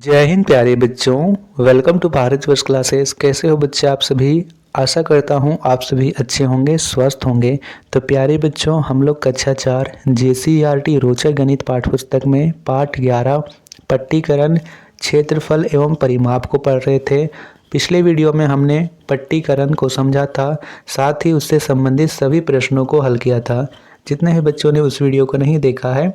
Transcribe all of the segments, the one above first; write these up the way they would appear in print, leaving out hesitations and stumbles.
जय हिंद प्यारे बच्चों, वेलकम टू भारत वर्ष क्लासेस। कैसे हो बच्चे आप सभी? आशा करता हूँ आप सभी अच्छे होंगे, स्वस्थ होंगे। तो प्यारे बच्चों, हम लोग कक्षा 4 JCERT रोचक गणित पाठ्यपुस्तक में पाठ 11 पट्टीकरण, क्षेत्रफल एवं परिमाप को पढ़ रहे थे। पिछले वीडियो में हमने पट्टीकरण को समझा था, साथ ही उससे संबंधित सभी प्रश्नों को हल किया था। जितने भी बच्चों ने उस वीडियो को नहीं देखा है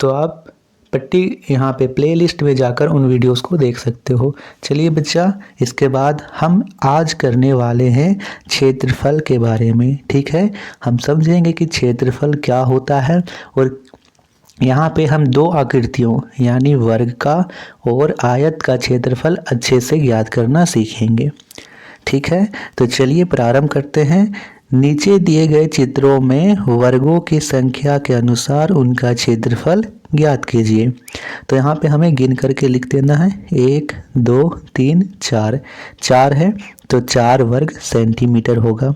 तो आप पट्टी यहाँ पे प्लेलिस्ट में जाकर उन वीडियोस को देख सकते हो। चलिए बच्चा, इसके बाद हम आज करने वाले हैं क्षेत्रफल के बारे में। ठीक है, हम समझेंगे कि क्षेत्रफल क्या होता है और यहाँ पे हम दो आकृतियों यानी वर्ग का और आयत का क्षेत्रफल अच्छे से ज्ञात करना सीखेंगे। ठीक है, तो चलिए प्रारंभ करते हैं। नीचे दिए गए चित्रों में वर्गों की संख्या के अनुसार उनका क्षेत्रफल ज्ञात कीजिए। तो यहाँ पे हमें गिन करके लिख देना है 1 2 3 4। 4 है तो 4 वर्ग सेंटीमीटर होगा।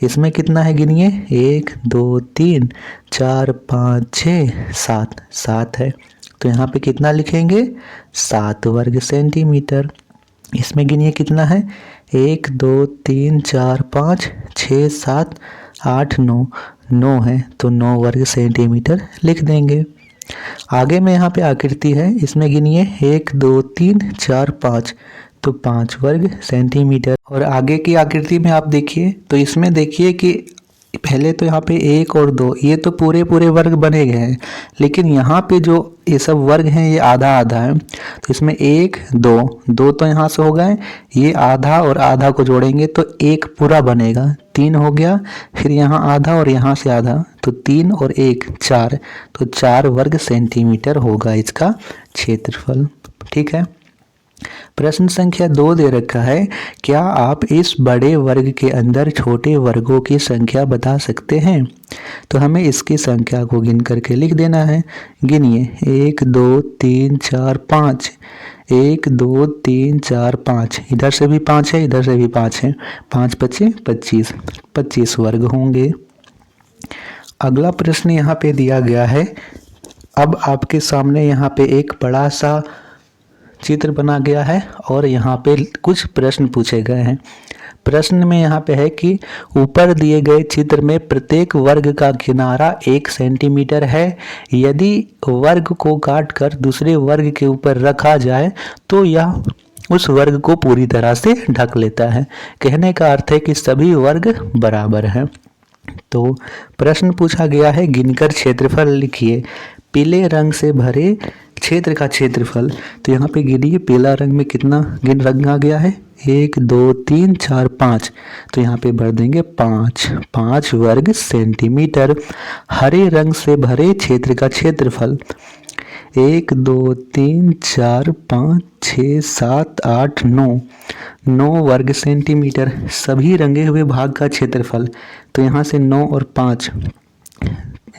इसमें कितना है गिनिए, 1 2 3 4 5 6 7। 7 है तो यहाँ पे कितना लिखेंगे, 7 वर्ग सेंटीमीटर। इसमें गिनिए कितना है, 1 2 3 4 5 6 7 8 9। 9 है तो 9 वर्ग सेंटीमीटर लिख देंगे। आगे में यहाँ पे आकृति है, इसमें गिनिए 1 2 3 4 5 तो 5 वर्ग सेंटीमीटर। और आगे की आकृति में आप देखिए तो इसमें देखिए कि पहले तो यहाँ पे 1 और 2 ये तो पूरे पूरे वर्ग बने गए हैं, लेकिन यहाँ पे जो ये सब वर्ग हैं ये आधा आधा है। तो इसमें 1 2 2 तो यहाँ से हो गए, ये आधा और आधा को जोड़ेंगे तो एक पूरा बनेगा, 3 हो गया। फिर यहाँ आधा और यहाँ से आधा तो 3 और 1 4, तो 4 वर्ग सेंटीमीटर होगा इसका क्षेत्रफल। ठीक है, प्रश्न संख्या 2 दे रखा है, क्या आप इस बड़े वर्ग के अंदर छोटे वर्गों की संख्या बता सकते हैं? तो हमें इसकी संख्या को गिन करके लिख देना है। गिनिए 1 2 3 4 5। 1 2 3 4 5, इधर से भी 5 है, इधर से भी 5 है। 5 5 25, 25 वर्ग होंगे। अगला प्रश्न यहाँ पे दिया गया है। अब आपके सामने यहाँ पे एक बड़ा सा चित्र बना गया है और यहाँ पे कुछ प्रश्न पूछे गए हैं। प्रश्न में यहाँ पे है कि ऊपर दिए गए चित्र में प्रत्येक वर्ग का किनारा 1 सेंटीमीटर है। यदि वर्ग को काटकर दूसरे वर्ग के ऊपर रखा जाए तो यह उस वर्ग को पूरी तरह से ढक लेता है। कहने का अर्थ है कि सभी वर्ग बराबर हैं। तो प्रश्न पूछा गया है, गिनकर क्षेत्रफल लिखिए। पीले रंग से भरे क्षेत्र का क्षेत्रफल। तो यहाँ पे गिनिए पीला रंग में कितना गिन रंग आ गया है, 1 2 3 4 5। तो यहाँ पे भर देंगे 5 वर्ग सेंटीमीटर। हरे रंग से भरे क्षेत्र का क्षेत्रफल 1 2 3 4 5 6 7 8 9 वर्ग सेंटीमीटर। सभी रंगे हुए भाग का क्षेत्रफल। तो यहाँ से 9 और 5,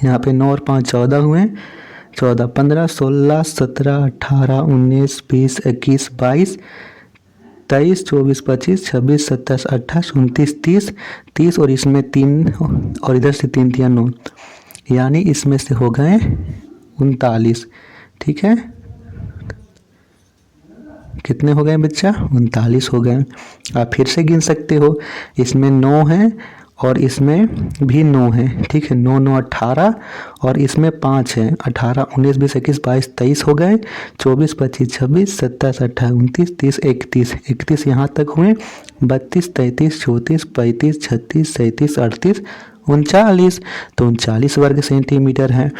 यहाँ पे 9 और 5 14 हुए, 14 15 16 17 18 19 20 21 22 23 24 25 26 27 28 29 30। 30 और इसमें 3 और इधर से 3 3 9, यानी इसमें से हो गए 39। ठीक है, कितने हो गए बच्चा, 39 हो गए। आप फिर से गिन सकते हो, इसमें 9 है और इसमें भी 9 है। ठीक है, 9 9 18 और इसमें 5 है, 18 19 20 21 22 23 हो गए, 24 25 26 27 28 29 30 31। 31 यहाँ तक हुए, 32 33 34 35 36 37 38 39। तो 39 वर्ग सेंटीमीटर है।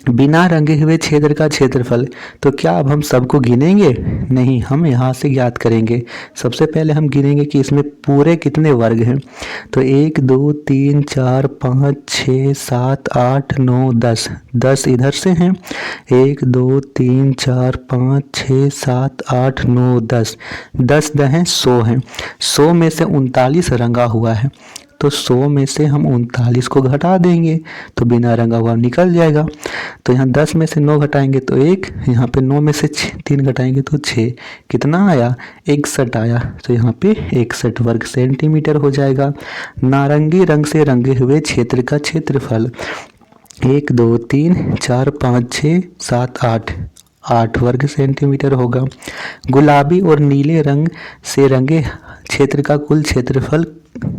बिना रंगे हुए क्षेत्र का क्षेत्रफल। तो क्या अब हम सबको गिनेंगे? नहीं, हम यहाँ से ज्ञात करेंगे। सबसे पहले हम गिनेंगे कि इसमें पूरे कितने वर्ग हैं। तो 1 2 3 4 5 6 7 8 9 10। 10 इधर से हैं, 1 2 3 4 5 6 7 8 9 10। 10 दहें 100 हैं। 100 में से 39 रंगा हुआ है, तो 100 में से हम 39 को घटा देंगे तो बिना रंगा हुआ निकल जाएगा। तो यहाँ 10 में से 9 घटाएंगे तो 1, यहाँ पे 9 में से 3 घटाएंगे तो 6। कितना आया, 61 आया। तो यहाँ पे 61 वर्ग सेंटीमीटर हो जाएगा। नारंगी रंग से रंगे हुए क्षेत्र का क्षेत्रफल 1 2 3 4 5 6 7 8। 8 वर्ग सेंटीमीटर होगा। गुलाबी और नीले रंग से रंगे क्षेत्र का कुल क्षेत्रफल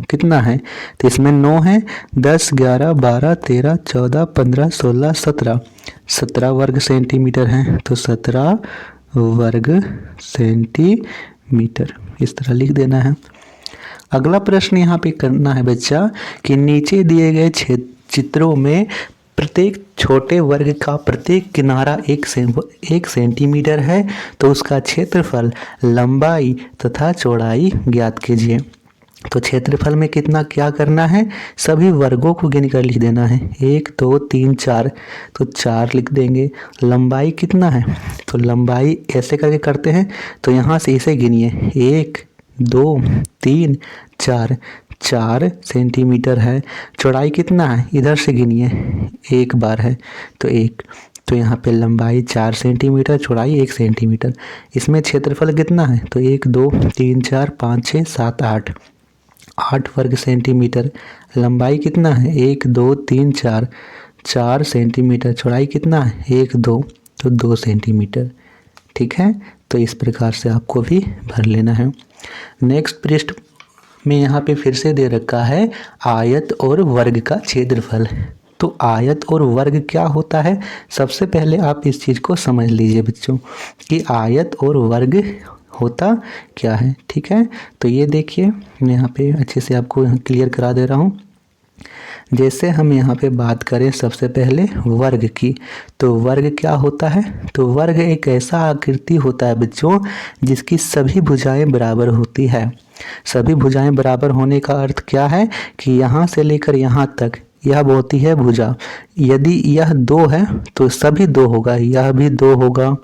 कितना है? तो इसमें 9 है, 10, 11, 12, 13, 14, 15, 16, 17, 17 वर्ग सेंटीमीटर है। तो 17 वर्ग सेंटीमीटर इस तरह लिख देना है। अगला प्रश्न यहाँ पे करना है बच्चा कि नीचे दिए गए चित्रों में प्रत्येक छोटे वर्ग का प्रत्येक किनारा 1 सेंटीमीटर है, तो उसका क्षेत्रफल, लंबाई तथा चौड़ाई ज्ञात कीजिए। तो क्षेत्रफल में कितना क्या करना है? सभी वर्गों को गिन कर लिख देना है। 1, 2, 3, 4, तो 4 लिख देंगे। लंबाई कितना है? तो लंबाई ऐसे करके करते हैं, तो यहाँ से इसे गिनिए, 1, 2, 3, 4, 4 सेंटीमीटर है। चौड़ाई कितना है? इधर से गिनिए, 1 बार है तो 1, तो यहाँ पे लंबाई 4 सेंटीमीटर, चौड़ाई 1 सेंटीमीटर। इसमें क्षेत्रफल कितना है? तो 1, 2, 3, 4, 5, 6, 7, 8, 8 वर्ग सेंटीमीटर। लंबाई कितना है? 1, 2, 3, 4, 4 सेंटीमीटर। चौड़ाई कितना है? 1, 2, तो 2 सेंटीमीटर। ठीक है, तो इस प्रकार से आपको भी भर लेना है। नेक्स्ट पृष्ठ में यहाँ पे फिर से दे रखा है आयत और वर्ग का क्षेत्रफल। तो आयत और वर्ग क्या होता है? सबसे पहले आप इस चीज़ को समझ लीजिए बच्चों कि आयत और वर्ग होता क्या है। ठीक है, तो ये देखिए मैं यहाँ पे अच्छे से आपको क्लियर करा दे रहा हूँ। जैसे हम यहाँ पे बात करें सबसे पहले वर्ग की, तो वर्ग क्या होता है? तो वर्ग एक ऐसा आकृति होता है बच्चों जिसकी सभी भुजाएं बराबर होती है। सभी भुजाएं बराबर होने का अर्थ क्या है कि यहाँ से लेकर यहाँ तक यह होती है भुजा। यदि यह 2 है तो सभी 2 होगा, यह भी 2 होगा,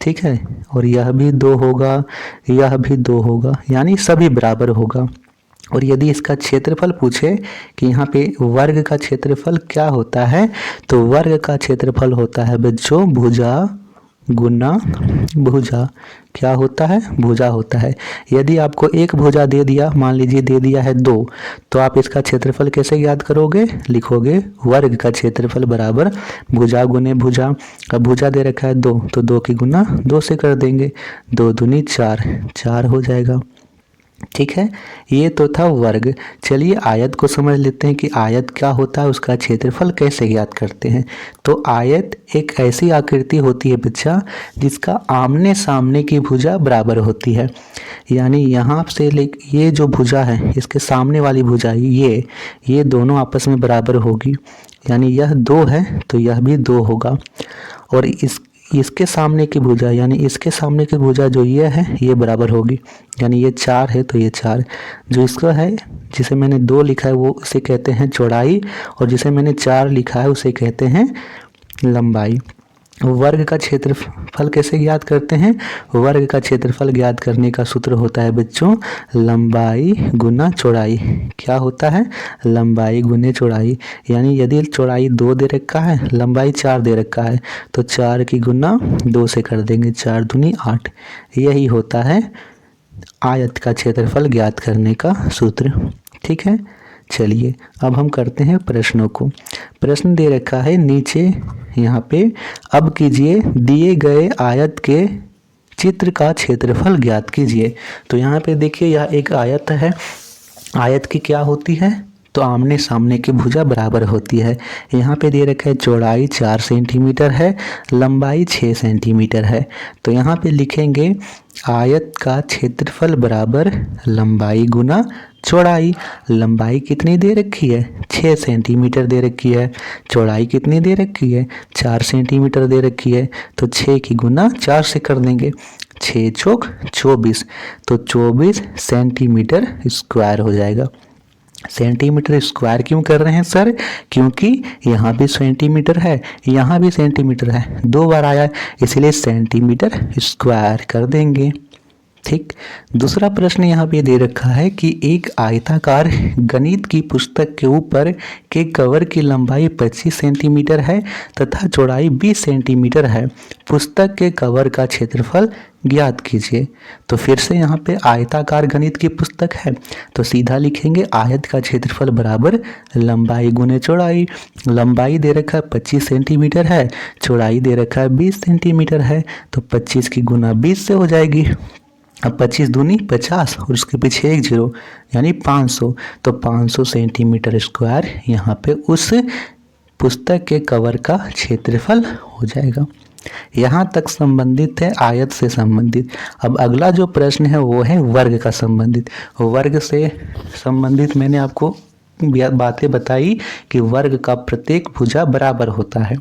ठीक है, और यह भी 2 होगा, यह भी 2 होगा, यानी सभी बराबर होगा। और यदि इसका क्षेत्रफल पूछे कि यहाँ पे वर्ग का क्षेत्रफल क्या होता है, तो वर्ग का क्षेत्रफल होता है बच्चों भुजा गुना भुजा। क्या होता है? भुजा होता है। यदि आपको एक भुजा दे दिया, मान लीजिए दे दिया है 2, तो आप इसका क्षेत्रफल कैसे याद करोगे? लिखोगे वर्ग का क्षेत्रफल बराबर भुजा गुने भुजा। अब भुजा दे रखा है 2, तो 2 की गुना 2 से कर देंगे, 2 दूनी 4, 4 हो जाएगा। ठीक है, ये तो था वर्ग। चलिए आयत को समझ लेते हैं कि आयत क्या होता है, उसका क्षेत्रफल कैसे ज्ञात करते हैं। तो आयत एक ऐसी आकृति होती है बच्चा जिसका आमने सामने की भुजा बराबर होती है। यानी यहाँ से ये जो भुजा है इसके सामने वाली भुजा ये दोनों आपस में बराबर होगी। यानी यह 2 है तो यह भी 2 होगा, और इसके सामने की भुजा यानी इसके सामने की भुजा जो ये है ये बराबर होगी। यानी ये 4 है तो ये 4। जो इसका है जिसे मैंने 2 लिखा है वो उसे कहते हैं चौड़ाई, और जिसे मैंने 4 लिखा है उसे कहते हैं लंबाई। वर्ग का क्षेत्रफल कैसे ज्ञात करते हैं? वर्ग का क्षेत्रफल ज्ञात करने का सूत्र होता है बच्चों लंबाई गुना चौड़ाई। क्या होता है? लंबाई गुने चौड़ाई। यानी यदि चौड़ाई 2 दे रखा है, लंबाई 4 दे रखा है, तो 4 की गुना 2 से कर देंगे, 4 दूनी 8। यही होता है आयत का क्षेत्रफल ज्ञात करने का सूत्र। ठीक है, चलिए अब हम करते हैं प्रश्नों को। प्रश्न दे रखा है नीचे यहाँ पे, अब कीजिए दिए गए आयत के चित्र का क्षेत्रफल ज्ञात कीजिए। तो यहाँ पे देखिए यह एक आयत है। आयत की क्या होती है? तो आमने सामने की भुजा बराबर होती है। यहाँ पे दे रखा है चौड़ाई 4 सेंटीमीटर है, लंबाई 6 सेंटीमीटर है। तो यहाँ पे लिखेंगे आयत का क्षेत्रफल बराबर लंबाई गुना चौड़ाई। लंबाई कितनी दे रखी है? 6 सेंटीमीटर दे रखी है। चौड़ाई कितनी दे रखी है? 4 सेंटीमीटर दे रखी है। तो 6 की गुना 4 से कर देंगे, 6 चौक 24, तो 24 सेंटीमीटर स्क्वायर हो जाएगा। सेंटीमीटर स्क्वायर क्यों कर रहे हैं सर? क्योंकि यहाँ भी सेंटीमीटर है, यहाँ भी सेंटीमीटर है, 2 बार आया, इसलिए सेंटीमीटर स्क्वायर कर देंगे। ठीक। दूसरा प्रश्न यहाँ पे दे रखा है कि एक आयताकार गणित की पुस्तक के ऊपर के कवर की लंबाई 25 सेंटीमीटर है तथा चौड़ाई 20 सेंटीमीटर है। पुस्तक के कवर का क्षेत्रफल ज्ञात कीजिए। तो फिर से यहाँ पे आयताकार गणित की पुस्तक है तो सीधा लिखेंगे आयत का क्षेत्रफल बराबर लंबाई गुने चौड़ाई। लंबाई दे रखा है 25 सेंटीमीटर है, चौड़ाई दे रखा है 20 सेंटीमीटर है, तो 25 की गुना 20 से हो जाएगी। अब 25 दूनी 50 और उसके पीछे एक जीरो यानी 500, तो 500 सेंटीमीटर स्क्वायर यहाँ पे उस पुस्तक के कवर का क्षेत्रफल हो जाएगा। यहाँ तक संबंधित है आयत से संबंधित। अब अगला जो प्रश्न है वो है वर्ग का संबंधित। वर्ग से संबंधित मैंने आपको बातें बताई कि वर्ग का प्रत्येक भुजा बराबर होता है,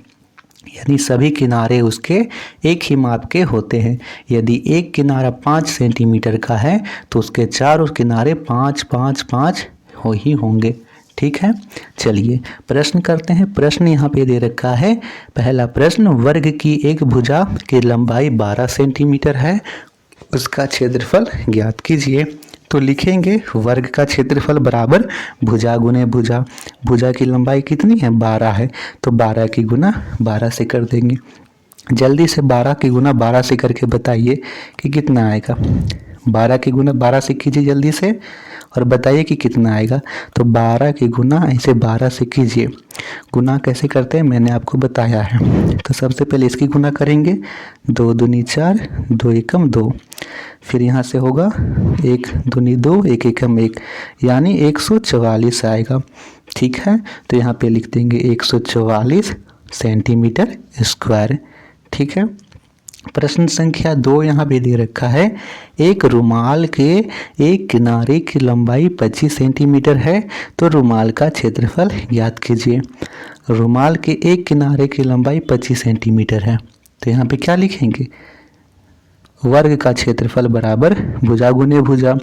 यानी सभी किनारे उसके एक ही माप के होते हैं। यदि एक किनारा 5 सेंटीमीटर का है तो उसके चारों किनारे 5 5 5 हो ही होंगे। ठीक है, चलिए प्रश्न करते हैं। प्रश्न यहाँ पे दे रखा है। पहला प्रश्न, वर्ग की एक भुजा की लंबाई 12 सेंटीमीटर है, उसका क्षेत्रफल ज्ञात कीजिए। तो लिखेंगे वर्ग का क्षेत्रफल बराबर भुजा गुने भुजा। भुजा की लंबाई कितनी है? 12 है, तो 12 की गुना 12 से कर देंगे। जल्दी से 12 की गुना 12 से करके बताइए कि कितना आएगा। 12 की गुना 12 से कीजिए जल्दी से और बताइए कि कितना आएगा। तो 12 की गुना ऐसे 12 से कीजिए। गुना कैसे करते हैं मैंने आपको बताया है। तो सबसे पहले इसकी गुना करेंगे, 2 दूनी 4, 2 एकम 2। फिर यहाँ से होगा 1 दूनी 2, 1 एकम 1, यानी 144 आएगा। ठीक है, तो यहाँ पे लिख देंगे 144 सेंटीमीटर स्क्वायर। ठीक है, प्रश्न संख्या 2 यहाँ पे दे रखा है। एक रुमाल के एक किनारे की लंबाई 25 सेंटीमीटर है, तो रुमाल का क्षेत्रफल ज्ञात कीजिए। रुमाल के एक किनारे की लंबाई 25 सेंटीमीटर है, तो यहाँ पे क्या लिखेंगे? वर्ग का क्षेत्रफल बराबर भुजा गुने भुजा।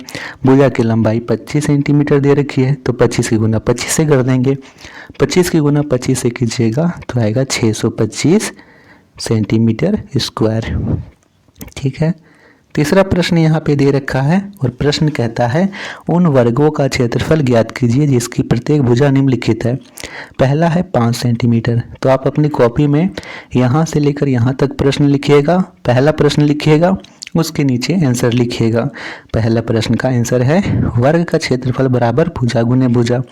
भुजा की लंबाई 25 सेंटीमीटर दे रखी है, तो 25 की गुना 25 से कर देंगे। 25 की गुना 25 से कीजिएगा तो आएगा 625 सेंटीमीटर स्क्वायर। ठीक है, तीसरा प्रश्न यहाँ पे दे रखा है और प्रश्न कहता है उन वर्गों का क्षेत्रफल ज्ञात कीजिए जिसकी प्रत्येक भुजा निम्नलिखित है। पहला है 5 सेंटीमीटर, तो आप अपनी कॉपी में यहाँ से लेकर यहाँ तक प्रश्न लिखिएगा। पहला प्रश्न लिखिएगा, उसके नीचे आंसर लिखिएगा। पहला प्रश्न का आंसर है वर्ग का क्षेत्रफल बराबर भुजा गुने भुजा।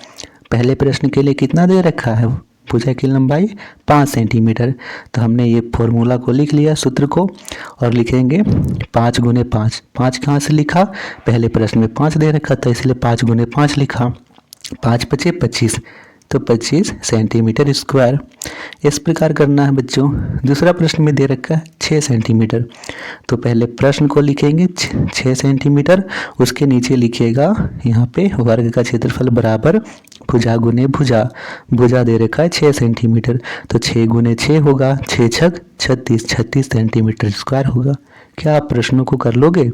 पहले प्रश्न के लिए कितना दे रखा है? भुजा की लंबाई 5 सेंटीमीटर, तो हमने ये फॉर्मूला को लिख लिया, सूत्र को, और लिखेंगे 5 गुने 5। 5 कहाँ से लिखा? पहले प्रश्न में 5 दे रखा था इसलिए 5 गुने 5 लिखा। 5 पचे 25, तो 25 सेंटीमीटर स्क्वायर। इस प्रकार करना है बच्चों। दूसरा प्रश्न में दे रखा है 6 सेंटीमीटर, तो पहले प्रश्न को लिखेंगे 6 सेंटीमीटर, उसके नीचे लिखिएगा यहाँ पे वर्ग का क्षेत्रफल बराबर भुजा गुने भुजा। भुजा दे रखा है 6 सेंटीमीटर, तो 6 गुने 6 होगा, 6 छक 36, 36 सेंटीमीटर स्क्वायर होगा। क्या आप प्रश्नों को कर लोगे?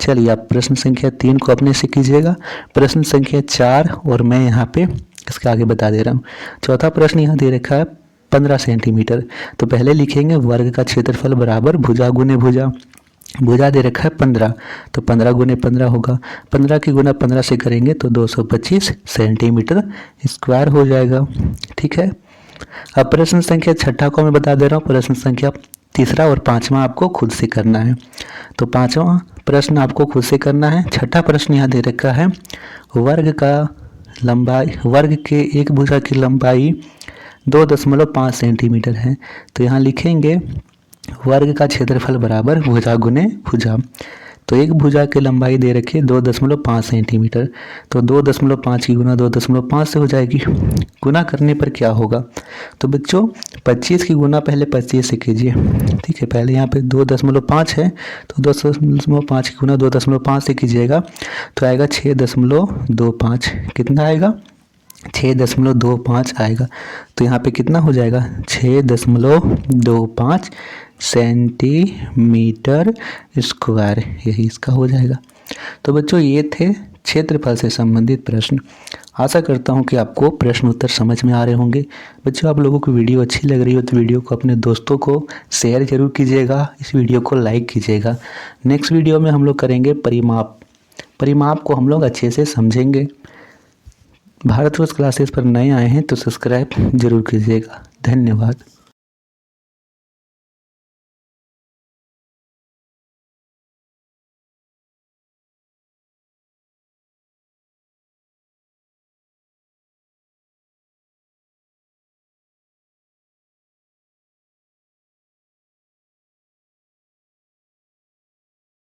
चलिए आप प्रश्न संख्या 3 को अपने से कीजिएगा। प्रश्न संख्या 4 और मैं यहाँ पे इसके आगे बता दे रहा हूँ। चौथा प्रश्न यहाँ दे रखा है 15 सेंटीमीटर, तो पहले लिखेंगे वर्ग का क्षेत्रफल बराबर भुजा गुने भुजा। भुजा दे रखा है 15, तो 15 गुने 15 होगा। 15 की गुना 15 से करेंगे तो 225 सेंटीमीटर स्क्वायर हो जाएगा। ठीक है, अब प्रश्न संख्या 6 को मैं बता दे रहा हूँ। प्रश्न संख्या 3 और 5वां आपको खुद से करना है। तो 5वां प्रश्न आपको खुद से करना है। 6ठा प्रश्न यहाँ दे रखा है वर्ग के एक भुजा की लंबाई 2.5 सेंटीमीटर है, तो यहाँ लिखेंगे वर्ग का क्षेत्रफल बराबर भुजा गुने भुजा। तो एक भुजा की लंबाई दे रखी है 2.5 सेंटीमीटर, तो 2.5 की गुना 2.5 से हो जाएगी। गुना करने पर क्या होगा? तो बच्चों 25 की गुना पहले 25 से कीजिए। ठीक है, पहले यहाँ पे 2.5 है, तो 2.5 की गुना 2.5 से कीजिएगा तो आएगा 6.25। कितना आएगा? 6.25 आएगा। तो यहाँ पे कितना हो जाएगा? 6.25 सेंटीमीटर स्क्वायर, यही इसका हो जाएगा। तो बच्चों ये थे क्षेत्रफल से संबंधित प्रश्न। आशा करता हूँ कि आपको प्रश्न उत्तर समझ में आ रहे होंगे। बच्चों, आप लोगों को वीडियो अच्छी लग रही हो तो वीडियो को अपने दोस्तों को शेयर जरूर कीजिएगा, इस वीडियो को लाइक कीजिएगा। नेक्स्ट वीडियो में हम लोग करेंगे परिमाप। परिमाप को हम लोग अच्छे से समझेंगे। भारतवर्ष क्लासेस पर नए आए हैं तो सब्सक्राइब जरूर कीजिएगा। धन्यवाद।